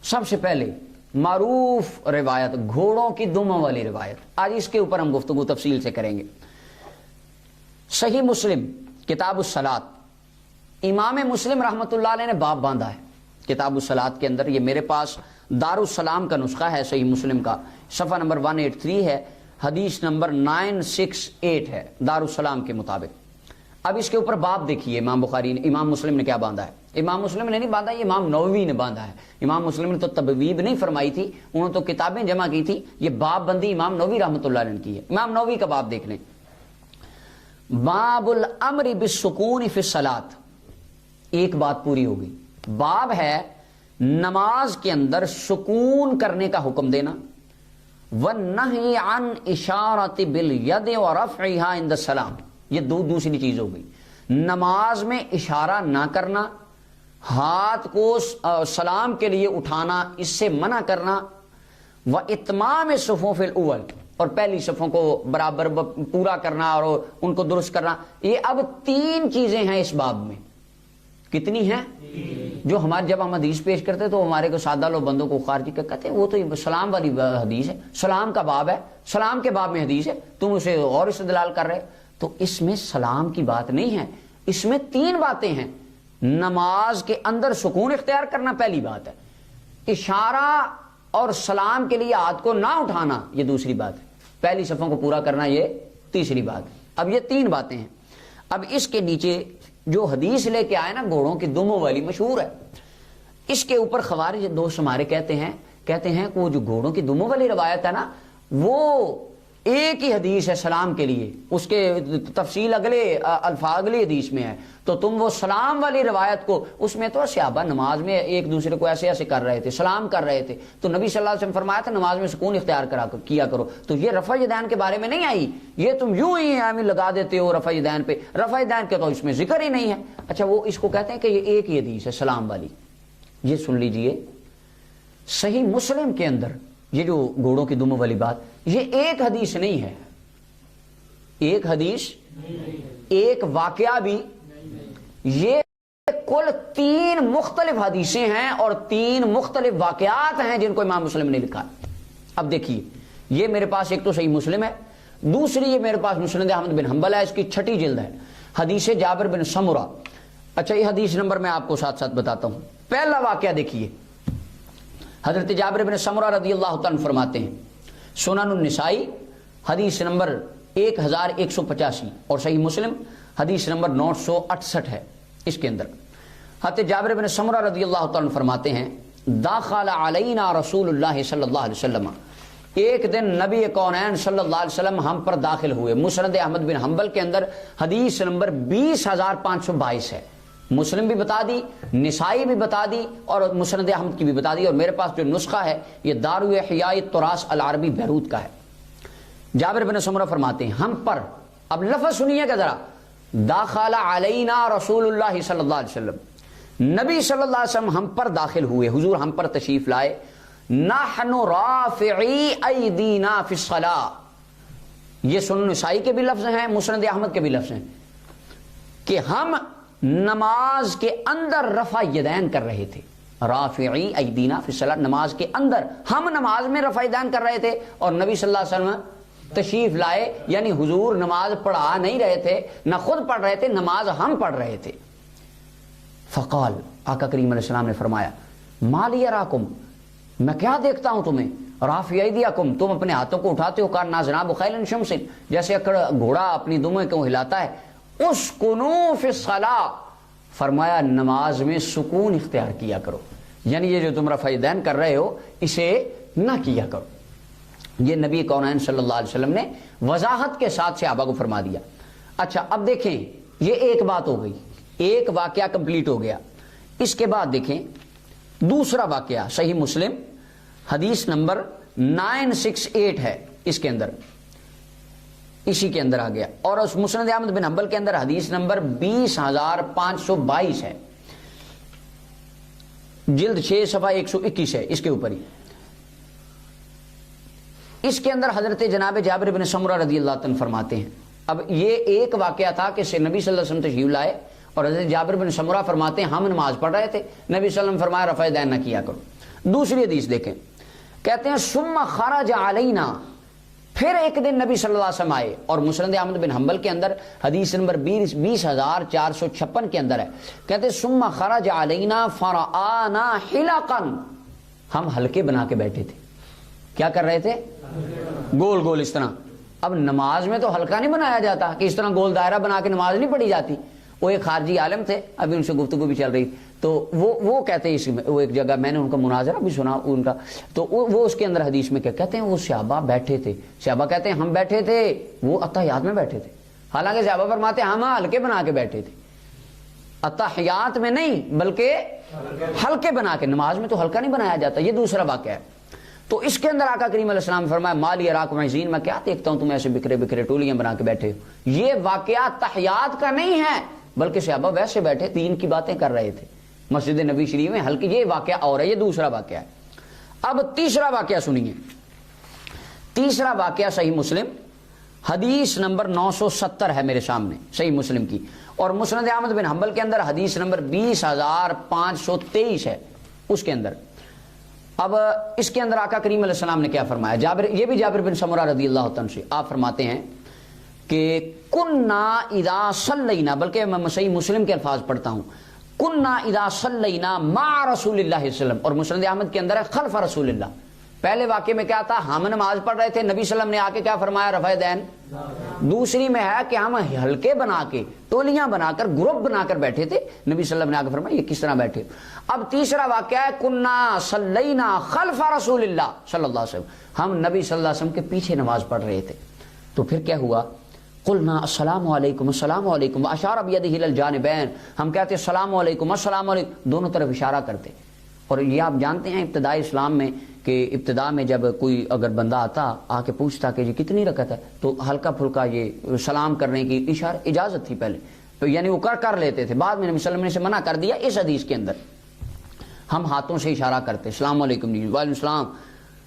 سب سے پہلے معروف روایت گھوڑوں کی دموں والی روایت، آج اس کے اوپر ہم گفتگو تفصیل سے کریں گے۔ صحیح مسلم کتاب الصلاۃ، امام مسلم رحمۃ اللہ علیہ نے باب باندھا ہے کتاب الصلاۃ کے اندر۔ یہ میرے پاس دارالسلام کا نسخہ ہے صحیح مسلم کا، صفحہ نمبر 183 ہے، حدیث نمبر 968 ہے دارالسلام کے مطابق۔ اب اس کے اوپر باب دیکھیے امام مسلم نے کیا باندھا ہے۔ امام مسلم نے نہیں باندھا، یہ امام نووی نے باندھا ہے۔ امام مسلم نے تو تبویب نہیں فرمائی تھی، انہوں نے تو کتابیں جمع کی تھی، یہ باب بندی امام نووی رحمۃ اللہ علیہ نے کی ہے۔ امام نووی کا باب دیکھ لیں، باب الامر بالسکون فی الصلاۃ، ایک بات پوری ہوگی۔ باب ہے نماز کے اندر سکون کرنے کا حکم دینا، والنہی عن اشارۃ بالید ورفعها عند السلام، یہ دوسری چیز ہو گئی۔ نماز میں اشارہ نہ کرنا، ہاتھ کو سلام کے لیے اٹھانا، اس سے منع کرنا، واتمام الصفوف الاول، اور پہلی صفوں کو برابر پورا کرنا اور ان کو درست کرنا۔ یہ اب 3 چیزیں ہیں اس باب میں۔ کتنی ہیں؟ جو جب ہم حدیث پیش کرتے تو ہمارے کو سادہ لوگ بندوں کو خارجی کہتے ہیں وہ تو سلام والی حدیث ہے، سلام کا باب ہے، سلام کے باب میں حدیث ہے، تم اسے اور استدلال کر رہے۔ تو اس میں سلام کی بات نہیں ہے، اس میں 3 باتیں ہیں۔ نماز کے اندر سکون اختیار کرنا پہلی بات ہے، اشارہ اور سلام کے لیے ہاتھ کو نہ اٹھانا یہ دوسری بات ہے، پہلی صفوں کو پورا کرنا یہ تیسری بات ہے۔ اب یہ 3 باتیں ہیں۔ اب اس کے نیچے جو حدیث لے کے آئے نا گھوڑوں کی دموں والی، مشہور ہے، اس کے اوپر خوارج دوست ہمارے کہتے ہیں کہ وہ جو گھوڑوں کی دموں والی روایت ہے نا، وہ ایک ہی حدیث ہے سلام کے لیے، اس کے تفصیل اگلے الفاظ اگلی حدیث میں ہے، تو تم وہ سلام والی روایت کو، اس میں تو صحابہ نماز میں ایک دوسرے کو ایسے ایسے کر رہے تھے، سلام کر رہے تھے، تو نبی صلی اللہ علیہ وسلم فرمایا تھا نماز میں سکون اختیار کیا کرو، تو یہ رفع یدین کے بارے میں نہیں آئی، یہ تم یوں ہی لگا دیتے ہو رفع یدین پہ، رفع یدین کے تو اس میں ذکر ہی نہیں ہے۔ اچھا وہ اس کو کہتے ہیں کہ یہ ایک ہی حدیث ہے سلام والی۔ یہ سن لیجئے، صحیح مسلم کے اندر یہ جو گھوڑوں کی دموں والی بات، یہ ایک حدیث نہیں ہے، ایک حدیث، ایک واقعہ بھی، یہ کل 3 مختلف حدیثیں ہیں اور 3 مختلف واقعات ہیں جن کو امام مسلم نے لکھا۔ اب دیکھیے، یہ میرے پاس ایک تو صحیح مسلم ہے، دوسری یہ میرے پاس مسند احمد بن حنبل ہے، اس کی 6ٹھی جلد ہے، حدیث جابر بن سمرہ۔ اچھا یہ حدیث نمبر میں آپ کو ساتھ ساتھ بتاتا ہوں۔ پہلا واقعہ دیکھیے، حضرت جابر بن سمرہ رضی اللہ تعالیٰ فرماتے ہیں، سنن النسائی حدیث نمبر 1185 اور صحیح مسلم حدیث نمبر 968 ہے۔ اس کے اندر حضرت جابر بن سمرہ رضی اللہ تعالیٰ فرماتے ہیں، داخل علینا رسول اللہ صلی اللہ علیہ وسلم، ایک دن نبی کونین صلی اللہ علیہ وسلم ہم پر داخل ہوئے۔ مسند احمد بن حنبل کے اندر حدیث نمبر 20522 ہے، مسلم بھی بتا دی، نسائی بھی بتا دی اور مسند احمد کی بھی بتا دی، اور میرے پاس جو نسخہ ہے یہ دار احیاء التراث العربی بیروت کا ہے۔ جابر بن سمرہ فرماتے ہیں ہم پر، اب لفظ سنیے گا ذرا، داخل علینا رسول اللہ صلی اللہ علیہ وسلم، نبی صلی اللہ علیہ وسلم ہم پر داخل ہوئے، حضور ہم پر تشریف لائے، نحن رافعی ایدینا فی الصلاۃ، یہ سنن نسائی کے بھی لفظ ہیں، مسند احمد کے بھی لفظ ہیں، کہ ہم نماز کے اندر رفع یدین کر رہے تھے، رافعی ایدینا فی الصلاۃ، نماز کے اندر ہم نماز میں رفع یدین کر رہے تھے، اور نبی صلی اللہ علیہ وسلم تشریف لائے، یعنی حضور نماز پڑھا نہیں رہے تھے، نہ خود پڑھ رہے تھے، نماز ہم پڑھ رہے تھے۔ فقال، آقا کریم علیہ السلام نے فرمایا، ما لی اراکم، میں کیا دیکھتا ہوں تمہیں، رافع ایدیکم، تم اپنے ہاتھوں کو اٹھاتے ہو، کان نازناب خیل شمس، جیسے گھوڑا اپنی دموں کو ہلاتا ہے، اسکنوا فی الصلاۃ، فرمایا نماز میں سکون اختیار کیا کرو، یعنی یہ جو تم رفع یدین کر رہے ہو اسے نہ کیا کرو۔ یہ نبی کونین صلی اللہ علیہ وسلم نے وضاحت کے ساتھ صحابہ کو فرما دیا۔ اچھا اب دیکھیں، یہ ایک بات ہو گئی، ایک واقعہ کمپلیٹ ہو گیا۔ اس کے بعد دیکھیں دوسرا واقعہ، صحیح مسلم حدیث نمبر 968 ہے، اس کے اندر اسی کے اندر آ گیا، اور اس مسند احمد بن حنبل کے اندر حدیث نمبر 20522 ہے، جلد 6 صفحہ 121 ہے، اس کے اوپر ہی۔ اس کے اندر حضرت جناب جابر بن سمرہ رضی اللہ عنہ فرماتے ہیں، اب یہ ایک واقعہ تھا کہ نبی صلی اللہ علیہ وسلم تشریف لائے اور حضرت جابر بن سمرہ فرماتے ہیں ہم نماز پڑھ رہے تھے، نبی صلی اللہ علیہ وسلم فرمایا رفع یدین نہ کیا کرو۔ دوسری حدیث دیکھیں، کہتے ہیں ثم خرج علینا، پھر ایک دن نبی صلی اللہ علیہ وسلم آئے، اور مسند احمد بن حنبل کے اندر حدیث نمبر 20456 کے اندر ہے، کہتے ہیں ثم خرج علینا فرآنا حلقا، ہم حلقے بنا کے بیٹھے تھے. کیا کر رہے تھے؟ گول گول اس طرح. اب نماز میں تو حلقہ نہیں بنایا جاتا کہ اس طرح گول دائرہ بنا کے نماز نہیں پڑھی جاتی. وہ ایک خارجی عالم تھے، ابھی ان سے گفتگو بھی چل رہی، تو وہ کہتے ہیں اس میں، وہ ایک جگہ میں نے ان کا مناظرہ بھی سنا ان کا، تو وہ اس کے اندر حدیث میں کیا کہتے ہیں، وہ صحابہ بیٹھے تھے، صحابہ کہتے ہیں ہم بیٹھے تھے، وہ اتحیات میں بیٹھے تھے. حالانکہ صحابہ فرماتے ہیں ہم حلقے بنا کے بیٹھے تھے، اتحیات میں نہیں بلکہ حلقے بنا کے. نماز میں تو حلقہ نہیں بنایا جاتا. یہ دوسرا واقعہ ہے. تو اس کے اندر آقا کریم علیہ السلام نے فرمایا مالی اراکم عزین، میں کیا دیکھتا ہوں تم ایسے بکھرے بکھرے ٹولیاں بنا کے بیٹھے ہو. یہ واقعہ تحیات کا نہیں ہے، بلکہ صحابہ ویسے بیٹھے دین کی باتیں کر رہے تھے مسجد نبی شریف میں حلقے. یہ واقعہ اور ہے، یہ دوسرا واقعہ ہے. اب تیسرا واقعہ سنیے. تیسرا واقعہ صحیح مسلم حدیث نمبر 970 ہے میرے سامنے، صحیح مسلم کی، اور مسند احمد بن حنبل کے اندر حدیث نمبر 20523 ہے اس کے اندر. اب اس کے اندر آقا کریم علیہ السلام نے کیا فرمایا، یہ بھی جابر بن سمرہ رضی اللہ عنہ سے آپ فرماتے ہیں کہ کننا اذا صلینا، بلکہ میں صحیح مسلم کے الفاظ پڑھتا ہوں، کننا اذا صلینا مع رسول اللہ صلی اللہ علیہ وسلم، اور مسند احمد کے اندر ہے خلف رسول اللہ. پہلے واقعے میں کیا تھا، ہم نماز پڑھ رہے تھے، نبی صلی اللہ علیہ وسلم نے آ کے کیا فرمایا، رفع دین. دوسری میں ہے کہ ہم حلقے بنا کے، ٹولیاں بنا کر، گروپ بنا کر بیٹھے تھے، نبی صلی اللہ علیہ وسلم نے آ کے فرمایا یہ کس طرح بیٹھے. اب تیسرا واقعہ ہے کننا صلینا خلف رسول اللہ صلی اللہ علیہ وسلم، ہم نبی صلی اللہ علیہ وسلم کے پیچھے نماز پڑھ رہے تھے. تو پھر کیا ہوا، قلنا السلام علیکم السلام علیکم واشار بیدہ الی الجانبین، ہم کہتے السلام علیکم السلام علیکم، دونوں طرف اشارہ کرتے. اور یہ آپ جانتے ہیں ابتدائی اسلام میں کہ ابتدا میں جب کوئی اگر بندہ آتا آ کے پوچھتا کہ یہ کتنی رکعت ہے، تو ہلکا پھلکا یہ سلام کرنے کی اشارہ اجازت تھی پہلے، تو یعنی وہ کر لیتے تھے. بعد میں نبی صلی اللہ علیہ وسلم نے اسے منع کر دیا. اس حدیث کے اندر ہم ہاتھوں سے اشارہ کرتے السلام علیکم جی وعلیکم السلام.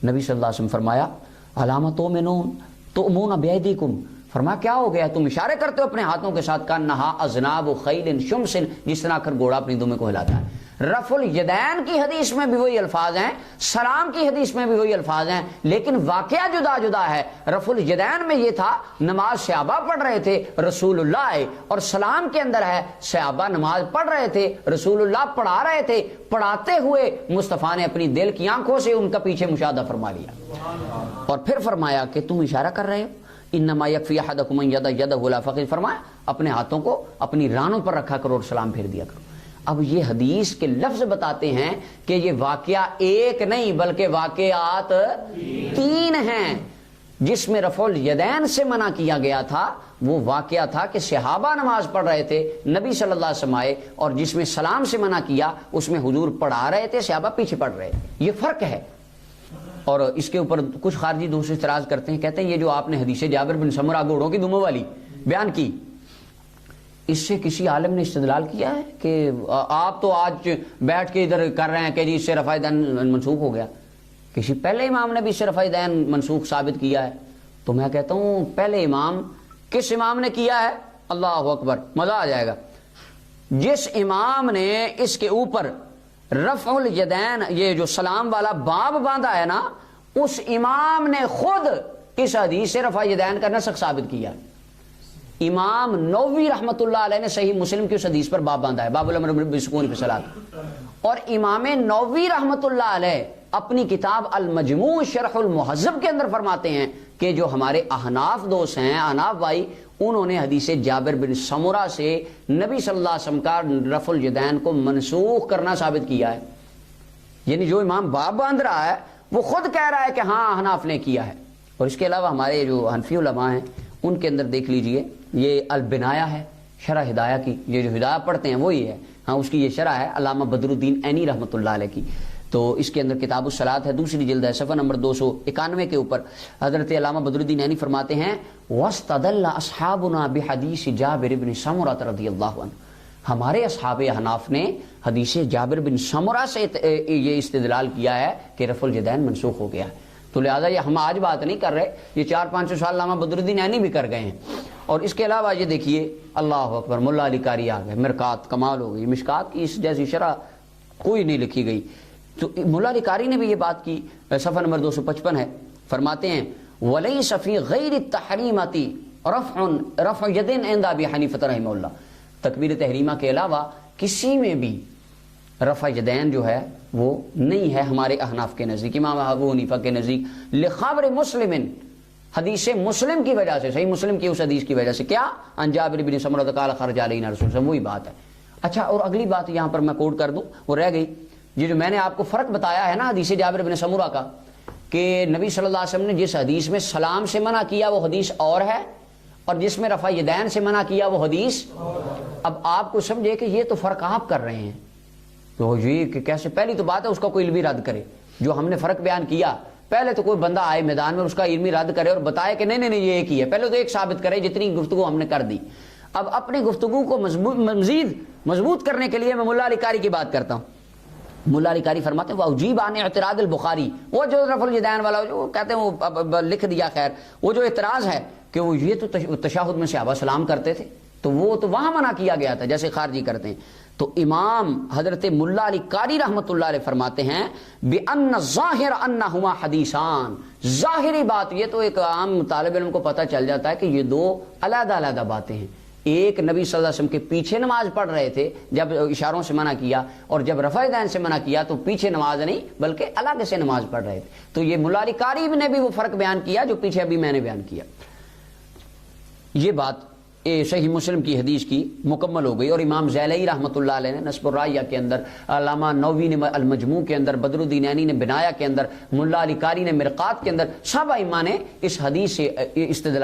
نبی صلی اللہ علیہ وسلم فرمایا علامہ تؤمنون تؤمنون بیدیکم، فرمایا کیا ہو گیا، تم اشارے کرتے ہو اپنے ہاتھوں کے ساتھ، کانہا اذناب خیل شمس، جس طرح کر گھوڑا اپنی دمیں کو ہلاتا ہے. رفع الیدین کی حدیث میں بھی وہی الفاظ ہیں، سلام کی حدیث میں بھی وہی الفاظ ہیں، لیکن واقعہ جدا جدا ہے. رفع الیدین میں یہ تھا نماز صحابہ پڑھ رہے تھے، رسول اللہ آئے، اور سلام کے اندر ہے صحابہ نماز پڑھ رہے تھے، رسول اللہ پڑھا رہے تھے، پڑھاتے ہوئے مصطفیٰ نے اپنی دل کی آنکھوں سے ان کا پیچھے مشاہدہ فرما لیا، اور پھر فرمایا کہ تم اشارہ کر رہے ہو، انما یکفی احدکم ان یدع یدہ الی فخذہ، فرمایا اپنے ہاتھوں کو اپنی رانوں پر رکھا کرو اور سلام پھیر دیا کرو. اب یہ حدیث کے لفظ بتاتے ہیں کہ یہ واقعہ ایک نہیں بلکہ واقعات 3 ہیں. جس میں رفع الیدین سے منع کیا گیا تھا وہ واقعہ تھا کہ صحابہ نماز پڑھ رہے تھے، نبی صلی اللہ علیہ وسلم آئے، اور جس میں سلام سے منع کیا اس میں حضور پڑھا رہے تھے، صحابہ پیچھے پڑھ رہے تھے. یہ فرق ہے. اور اس کے اوپر کچھ خارجی دوست اعتراض کرتے ہیں، کہتے ہیں یہ جو آپ نے حدیث جابر بن سمرہ گھوڑوں کی دموں والی بیان کی، اس سے کسی عالم نے استدلال کیا ہے کہ آپ تو آج بیٹھ کے ادھر کر رہے ہیں کہ جی اس سے رفع دین منسوخ ہو گیا، کسی پہلے امام نے بھی اس سے رفع دین منسوخ ثابت کیا ہے؟ تو میں کہتا ہوں پہلے امام کس امام نے کیا ہے؟ اللہ اکبر، مزہ آ جائے گا. جس امام نے اس کے اوپر رفع الیدین یہ جو سلام والا باب باندھا ہے نا، اس امام نے خود اس حدیث سے رفع الیدین کا نسخ ثابت کیا. امام نووی رحمت اللہ علیہ نے صحیح مسلم کی اس حدیث پر باب باندھا ہے، باب الامر بالسکون فی الصلاۃ. اور امام نووی رحمت اللہ علیہ اپنی کتاب المجموع شرح المہذب کے اندر فرماتے ہیں کہ جو ہمارے احناف دوست ہیں، احناف بھائی، انہوں نے حدیث جابر بن سمرہ سے نبی صلی اللہ علیہ وسلم کا رفع الیدین کو منسوخ کرنا ثابت کیا ہے. یعنی جو امام باب باندھ رہا ہے وہ خود کہہ رہا ہے کہ ہاں احناف نے کیا ہے. اور اس کے علاوہ ہمارے جو حنفی علماء ہیں ان کے اندر دیکھ لیجئے، یہ البنایہ ہے شرح ہدایہ کی، یہ جو ہدایہ پڑھتے ہیں وہی ہے، ہاں اس کی یہ شرح ہے علامہ بدر الدین عینی رحمۃ اللہ علیہ کی. تو اس کے اندر کتاب الصلاۃ ہے، دوسری جلد ہے، صفحہ نمبر 291 کے اوپر حضرت علامہ بدر الدین عینی فرماتے ہیں وَاسْتَدَلَّ أَصْحَابُنَا بِحَدِيثِ جابر بن سمرہ رضی اللہ عنہ، ہمارے اصحاب احناف نے حدیث جابر بن سمرہ سے یہ استدلال کیا ہے کہ رفع الیدین منسوخ ہو گیا ہے. تو لہٰذا یہ ہم آج بات نہیں کر رہے، یہ 400-500 سال علامہ بدر الدین عینی بھی کر گئے ہیں. اور اس کے علاوہ یہ دیکھیے اللہ اکبر، ملا علی قاری آ گئے، مرکات کمال ہو گئی، مشکات کی اس جیسی شرح کوئی نہیں لکھی گئی. تو مولا علی قاری نے بھی یہ بات کی، صفحہ نمبر 255 ہے، فرماتے ہیں وَلَيْسَ فِي غَيْرِ التَّحْرِيمَةِ رَفْعُ يَدٍ عِنْدَ أَبِي حَنِیفَةَ رحمہ اللہ، تکبیر تحریمہ کے علاوہ کسی میں بھی رفع یدین جو ہے وہ نہیں ہے ہمارے احناف کے نزدیک، امام ابو حنیفہ کے نزدیک، لخبر مسلم، حدیث مسلم کی وجہ سے، صحیح مسلم کی اس حدیث کی وجہ سے، کیا عن جابر بن سمرہ قال خرج علینا رسول اللہ، وہی بات ہے۔ اچھا، اور اگلی بات یہاں پر میں کوٹ کر دوں، وہ رہ گئی، یہ جو میں نے آپ کو فرق بتایا ہے نا حدیث جابر بن سمرہ کا، کہ نبی صلی اللہ علیہ وسلم نے جس حدیث میں سلام سے منع کیا وہ حدیث اور ہے، اور جس میں رفع یدین سے منع کیا وہ حدیث۔ اب آپ کو سمجھے کہ یہ تو فرق آپ کر رہے ہیں، تو یہ کہ کیسے، پہلی تو بات ہے اس کا کوئی علمی رد کرے، جو ہم نے فرق بیان کیا، پہلے تو کوئی بندہ آئے میدان میں اس کا علمی رد کرے اور بتائے کہ نہیں یہ ایک ہی ہے، پہلے تو ایک ثابت کرے، جتنی گفتگو ہم نے کر دی۔ اب اپنی گفتگو کو مزید مضبوط کرنے کے لیے میں مولا علی قاری کی بات کرتا ہوں۔ مولا علی قاری فرماتے ہیں وَأُجِيبَ عَنِ اعتراض البخاری، وہ جو رفع الیدین والا جو کہتے ہیں وہ لکھ دیا، خیر وہ جو اعتراض ہے کہ وہ یہ تو تشہد میں صحابہ سلام کرتے تھے، تو وہ تو وہاں منع کیا گیا تھا جیسے خارجی کرتے ہیں۔ تو امام حضرت مولا علی قاری رحمۃ اللہ علیہ فرماتے ہیں بِأَنَّ الظَّاهِرَ أَنَّهُمَا حَدِيثَانِ، ظاہری بات یہ تو ایک عام طالب علم کو پتہ چل جاتا ہے کہ یہ دو علیحدہ علیحدہ باتیں ہیں۔ ایک نبی صلی اللہ علیہ وسلم کے پیچھے نماز پڑھ رہے تھے جب اشاروں سے منع کیا، اور جب رفع یدین سے منع کیا تو پیچھے نماز نہیں بلکہ الگ سے نماز پڑھ رہے تھے۔ تو یہ مولا علی قاری نے بھی وہ فرق بیان کیا جو پیچھے ابھی میں نے بیان کیا۔ یہ بات صحیح مسلم کی حدیث کی مکمل ہو گئی، اور امام زیلعی رحمۃ اللہ علیہ نے نصب الرائیہ کے اندر، علامہ نووی نے المجموع کے اندر، بدر الدین عینی نے بنایا کے اندر، مولا علی قاری نے مرقات کے اندر، سب ائمہ نے اس حدیث سے استدلال